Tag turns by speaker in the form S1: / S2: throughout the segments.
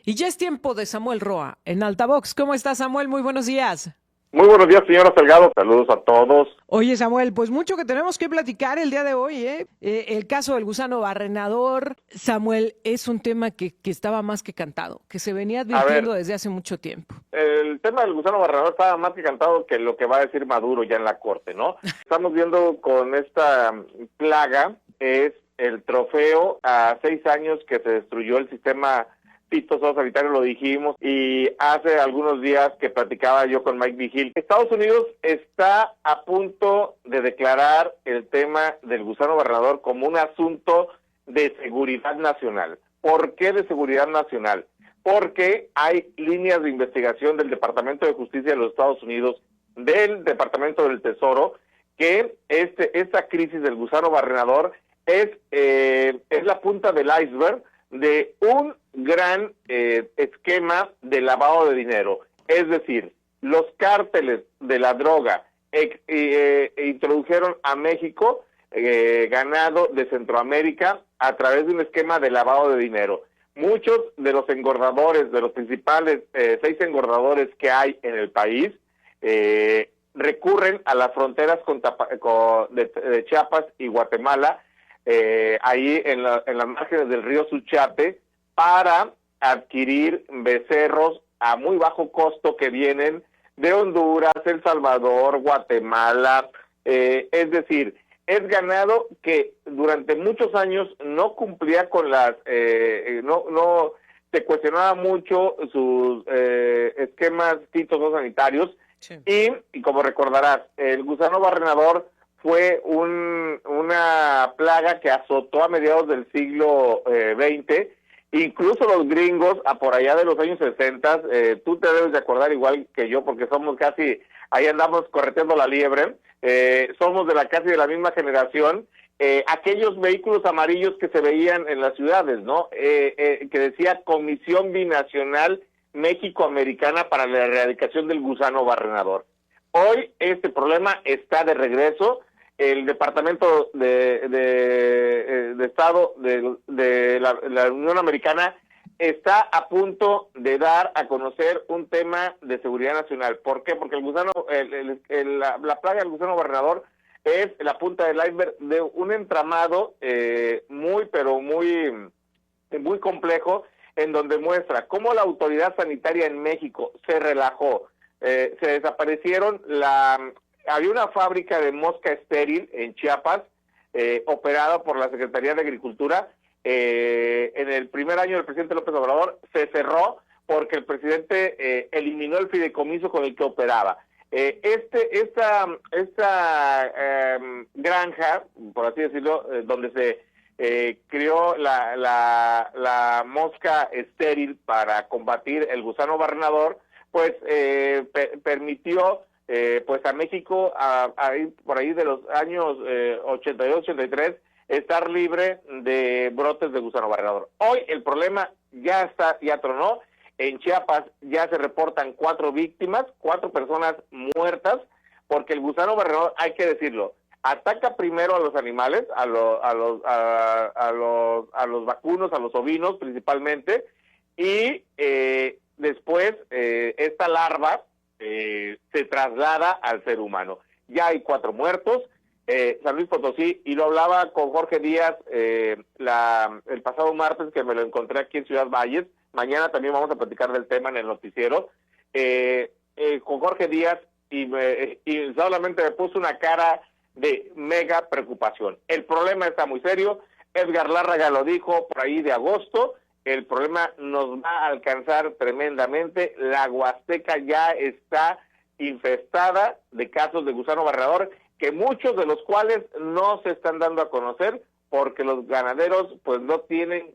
S1: Y ya es tiempo de Samuel Roa en Altavox. ¿Cómo estás, Samuel? Muy buenos días.
S2: Muy buenos días, señora Salgado. Saludos a todos.
S1: Oye, Samuel, pues mucho que tenemos que platicar el día de hoy, ¿eh? El caso del gusano barrenador, Samuel, es un tema que estaba más que cantado, que se venía
S2: A
S1: advirtiendo
S2: ver,
S1: desde hace mucho tiempo.
S2: el tema del gusano barrenador estaba más que cantado que lo que va a decir Maduro ya en la corte, ¿no? Estamos viendo con esta plaga, es el trofeo a 6 años que se destruyó el sistema fitosanitario, lo dijimos, y hace algunos días que platicaba yo con Mike Vigil. Estados Unidos está a punto de declarar el tema del gusano barrenador como un asunto de seguridad nacional. ¿Por qué de seguridad nacional? Porque hay líneas de investigación del Departamento de Justicia de los Estados Unidos, del Departamento del Tesoro, que esta crisis del gusano barrenador es la punta del iceberg de un gran esquema de lavado de dinero. Es decir, los cárteles de la droga introdujeron a México ganado de Centroamérica a través de un esquema de lavado de dinero. Muchos de los engordadores, de los principales 6 engordadores que hay en el país, recurren a las fronteras de Chiapas y Guatemala, ahí en las márgenes del río Suchiate, para adquirir becerros a muy bajo costo que vienen de Honduras, El Salvador, Guatemala, es decir, es ganado que durante muchos años no cumplía con no se cuestionaba mucho sus esquemas fitosanitarios. Sí. Y como recordarás, el gusano barrenador fue una plaga que azotó a mediados del siglo XX, incluso los gringos, por allá de los años 60, tú te debes de acordar igual que yo, porque somos casi, ahí andamos correteando la liebre, somos casi de la misma generación, aquellos vehículos amarillos que se veían en las ciudades, ¿no? Que decía Comisión Binacional México-Americana para la Erradicación del Gusano Barrenador. Hoy este problema está de regreso. El Departamento de Estado de la Unión Americana está a punto de dar a conocer un tema de seguridad nacional. ¿Por qué? Porque el gusano, la plaga del gusano barrenador es la punta del iceberg de un entramado muy complejo, en donde muestra cómo la autoridad sanitaria en México se relajó. Se desaparecieron había una fábrica de mosca estéril en Chiapas, operada por la Secretaría de Agricultura. En el primer año del presidente López Obrador se cerró porque el presidente eliminó el fideicomiso con el que operaba. Esta granja, por así decirlo, donde se crió la mosca estéril para combatir el gusano barrenador, pues permitió pues a México por ahí de los años 82-83 estar libre de brotes de gusano barrenador. Hoy el problema ya tronó. En Chiapas ya se reportan 4 víctimas, 4 personas muertas, porque el gusano barrenador, hay que decirlo, ataca primero a los animales, a los vacunos, a los ovinos principalmente, y después esta larva se traslada al ser humano. Ya hay 4 muertos. San Luis Potosí, y lo hablaba con Jorge Díaz el pasado martes, que me lo encontré aquí en Ciudad Valles. Mañana también vamos a platicar del tema en el noticiero con Jorge Díaz, y solamente me puso una cara de mega preocupación. El problema está muy serio. Edgar Lárraga lo dijo por ahí de agosto. El problema nos va a alcanzar tremendamente. La Huasteca ya está infestada de casos de gusano barrenador, que muchos de los cuales no se están dando a conocer porque los ganaderos pues no tienen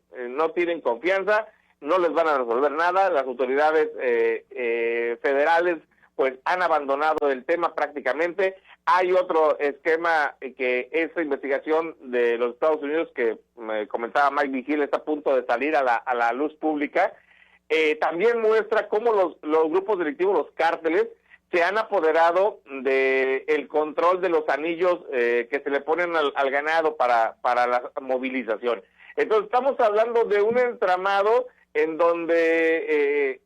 S2: confianza, no les van a resolver nada. Las autoridades federales pues han abandonado el tema prácticamente. Hay otro esquema que esta investigación de los Estados Unidos, que me comentaba Mike Vigil, está a punto de salir a la luz pública. También muestra cómo los grupos delictivos, los cárteles, se han apoderado del control de los anillos que se le ponen al ganado para la movilización. Entonces estamos hablando de un entramado en donde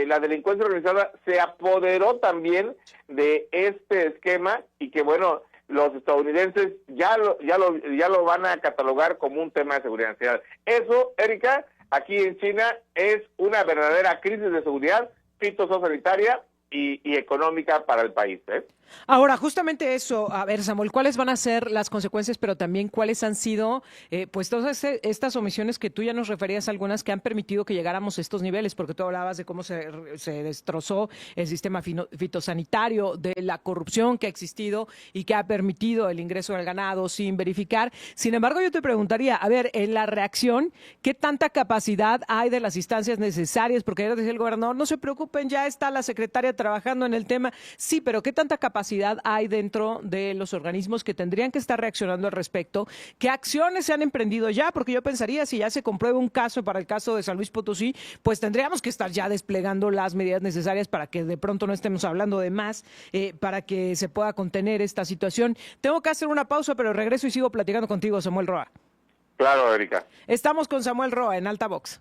S2: la delincuencia organizada se apoderó también de este esquema y que, bueno, los estadounidenses ya lo van a catalogar como un tema de seguridad nacional. Eso, Erika, aquí en China es una verdadera crisis de seguridad fitosanitaria y económica para el país, ¿eh?
S1: Ahora, justamente eso, a ver, Samuel, ¿cuáles van a ser las consecuencias, pero también cuáles han sido, pues, todas estas omisiones que tú ya nos referías, algunas que han permitido que llegáramos a estos niveles? Porque tú hablabas de cómo se destrozó el sistema fitosanitario, de la corrupción que ha existido y que ha permitido el ingreso del ganado sin verificar. Sin embargo, yo te preguntaría, a ver, en la reacción, ¿qué tanta capacidad hay de las instancias necesarias? Porque ayer decía el gobernador, no se preocupen, ya está la secretaria trabajando en el tema. Sí, pero ¿qué tanta capacidad hay dentro de los organismos que tendrían que estar reaccionando al respecto? ¿Qué acciones se han emprendido ya? Porque yo pensaría, si ya se comprueba un caso para el caso de San Luis Potosí, pues tendríamos que estar ya desplegando las medidas necesarias para que de pronto no estemos hablando de más, para que se pueda contener esta situación. Tengo que hacer una pausa, pero regreso y sigo platicando contigo, Samuel Roa.
S2: Claro, Erika.
S1: Estamos con Samuel Roa en Altavox.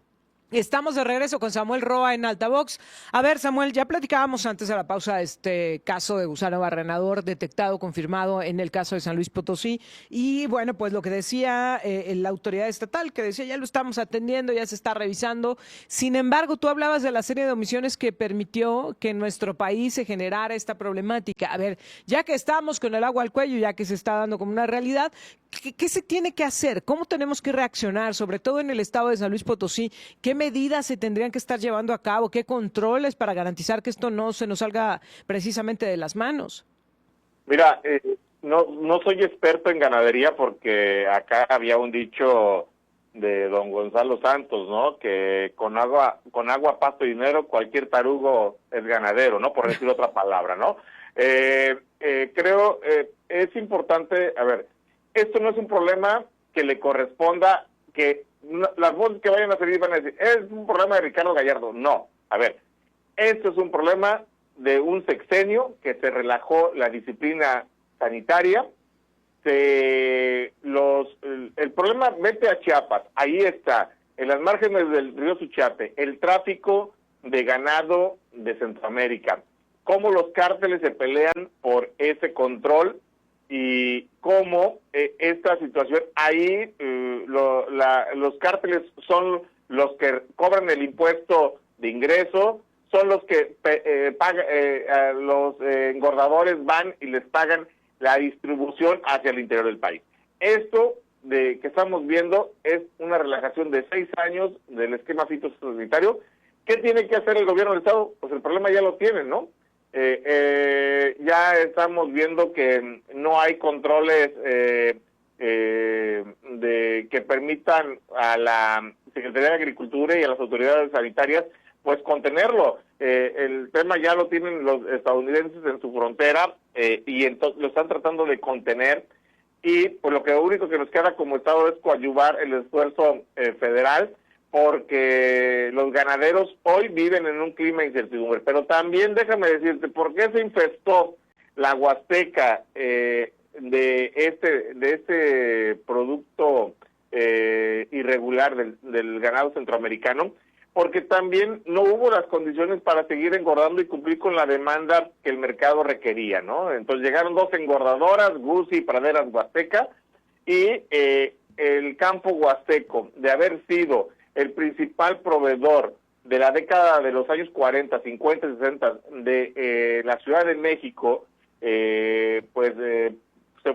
S1: Estamos de regreso con Samuel Roa en Altavox. A ver, Samuel, ya platicábamos antes de la pausa este caso de gusano barrenador detectado, confirmado en el caso de San Luis Potosí. Y bueno, pues lo que decía la autoridad estatal, que decía ya lo estamos atendiendo, ya se está revisando. Sin embargo, tú hablabas de la serie de omisiones que permitió que en nuestro país se generara esta problemática. A ver, ya que estamos con el agua al cuello, ya que se está dando como una realidad, ¿qué se tiene que hacer? ¿Cómo tenemos que reaccionar, sobre todo en el estado de San Luis Potosí? ¿Qué medidas se tendrían que estar llevando a cabo? ¿Qué controles para garantizar que esto no se nos salga precisamente de las manos?
S2: Mira, no soy experto en ganadería porque acá había un dicho de don Gonzalo Santos, ¿no? Que con agua, pasto y dinero, cualquier tarugo es ganadero, ¿no? Por decir otra palabra, ¿no? Creo es importante, a ver, esto no es un problema que le corresponda, que las voces que vayan a salir van a decir, es un problema de Ricardo Gallardo. No, a ver, esto es un problema de un sexenio que se relajó la disciplina sanitaria. El problema, vete a Chiapas, ahí está, en las márgenes del río Suchiate, el tráfico de ganado de Centroamérica, cómo los cárteles se pelean por ese control y cómo esta situación, ahí los cárteles son los que cobran el impuesto de ingreso, son los que los engordadores van y les pagan la distribución hacia el interior del país. Esto que estamos viendo es una relajación de 6 años del esquema fitosanitario. ¿Qué tiene que hacer el gobierno del estado? Pues el problema ya lo tienen, ¿no? Ya estamos viendo que no hay controles que permitan a la Secretaría de Agricultura y a las autoridades sanitarias pues contenerlo. El tema ya lo tienen los estadounidenses en su frontera y entonces lo están tratando de contener, y pues lo único que nos queda como estado es coadyuvar el esfuerzo federal, porque los ganaderos hoy viven en un clima de incertidumbre. Pero también déjame decirte, ¿por qué se infestó la Huasteca de este producto irregular del ganado centroamericano? Porque también no hubo las condiciones para seguir engordando y cumplir con la demanda que el mercado requería, ¿no? Entonces llegaron 2 engordadoras, Gusi y Praderas Huasteca, y el campo huasteco, de haber sido el principal proveedor de la década de los años 40, 50, 60 de la Ciudad de México, se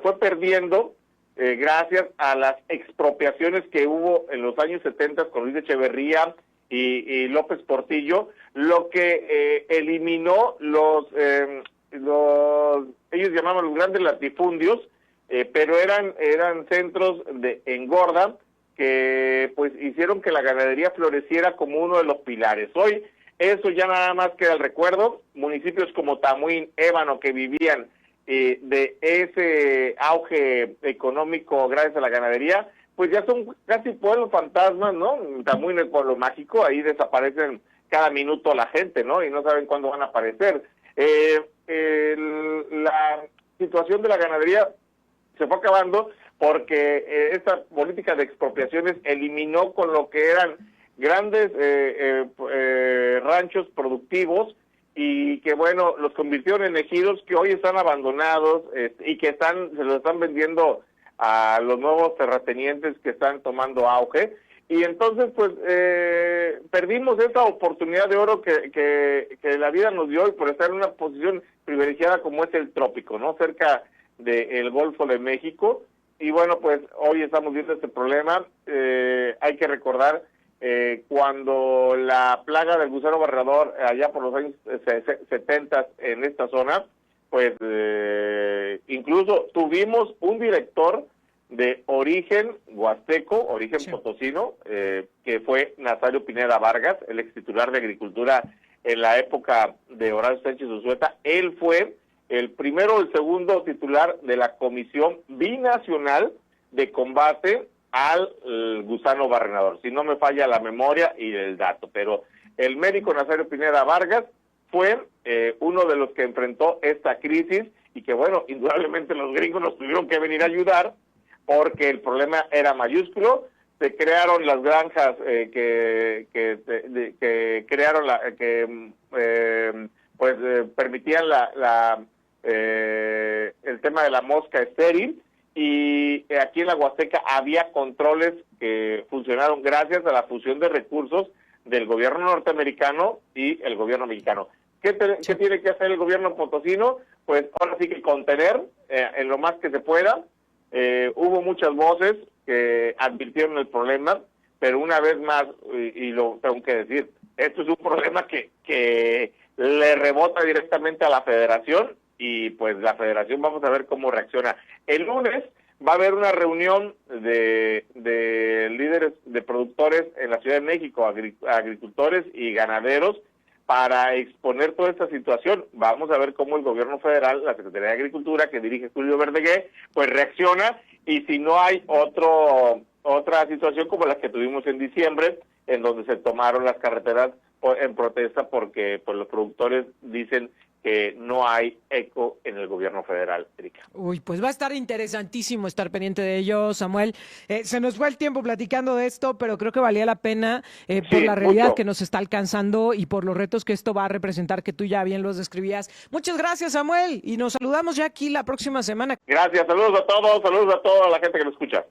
S2: fue perdiendo gracias a las expropiaciones que hubo en los años 70 con Luis Echeverría y López Portillo, lo que eliminó ellos llamaban los grandes latifundios, pero eran centros de engorda que pues hicieron que la ganadería floreciera como uno de los pilares. Hoy eso ya nada más queda el recuerdo. Municipios como Tamuín, Ébano, que vivían de ese auge económico gracias a la ganadería, pues ya son casi pueblos fantasmas, ¿no? Tamuín, el pueblo mágico, ahí desaparecen cada minuto la gente, ¿no? Y no saben cuándo van a aparecer. La situación de la ganadería se fue acabando porque esta política de expropiaciones eliminó con lo que eran grandes ranchos productivos y que bueno, los convirtieron en ejidos que hoy están abandonados y que se los están vendiendo a los nuevos terratenientes que están tomando auge. Y entonces, pues, perdimos esa oportunidad de oro que la vida nos dio y por estar en una posición privilegiada como es el trópico, ¿no? Cerca del Golfo de México. Y bueno, pues, hoy estamos viendo este problema. Hay que recordar cuando la plaga del gusano barrenador, allá por los años 70 en esta zona, pues, incluso tuvimos un director de origen huasteco, origen potosino, que fue Nazario Pineda Vargas, el ex titular de Agricultura en la época de Horacio Sánchez Unzueta. Él fue el primero o el segundo titular de la Comisión Binacional de Combate al gusano barrenador, si no me falla la memoria y el dato. Pero el médico Nazario Pineda Vargas fue uno de los que enfrentó esta crisis y que, bueno, indudablemente los gringos nos tuvieron que venir a ayudar, porque el problema era mayúsculo. Se crearon las granjas permitían el tema de la mosca estéril, y aquí en la Huasteca había controles que funcionaron gracias a la fusión de recursos del gobierno norteamericano y el gobierno mexicano. ¿Qué tiene que hacer el gobierno potosino? Pues ahora sí que contener en lo más que se pueda. Hubo muchas voces que advirtieron el problema, pero una vez más, y lo tengo que decir, esto es un problema que le rebota directamente a la federación, y pues la federación vamos a ver cómo reacciona. El lunes va a haber una reunión de líderes de productores en la Ciudad de México, agricultores y ganaderos, para exponer toda esta situación. Vamos a ver cómo el gobierno federal, la Secretaría de Agricultura, que dirige Julio Verdegué, pues reacciona, y si no hay otra situación como la que tuvimos en diciembre, en donde se tomaron las carreteras en protesta porque pues los productores dicen que no hay eco en el gobierno federal, Erika.
S1: Uy, pues va a estar interesantísimo estar pendiente de ello, Samuel. Se nos fue el tiempo platicando de esto, pero creo que valía la pena por la realidad mucho que nos está alcanzando y por los retos que esto va a representar, que tú ya bien los describías. Muchas gracias, Samuel, y nos saludamos ya aquí la próxima semana.
S2: Gracias, saludos a todos, saludos a toda la gente que nos escucha.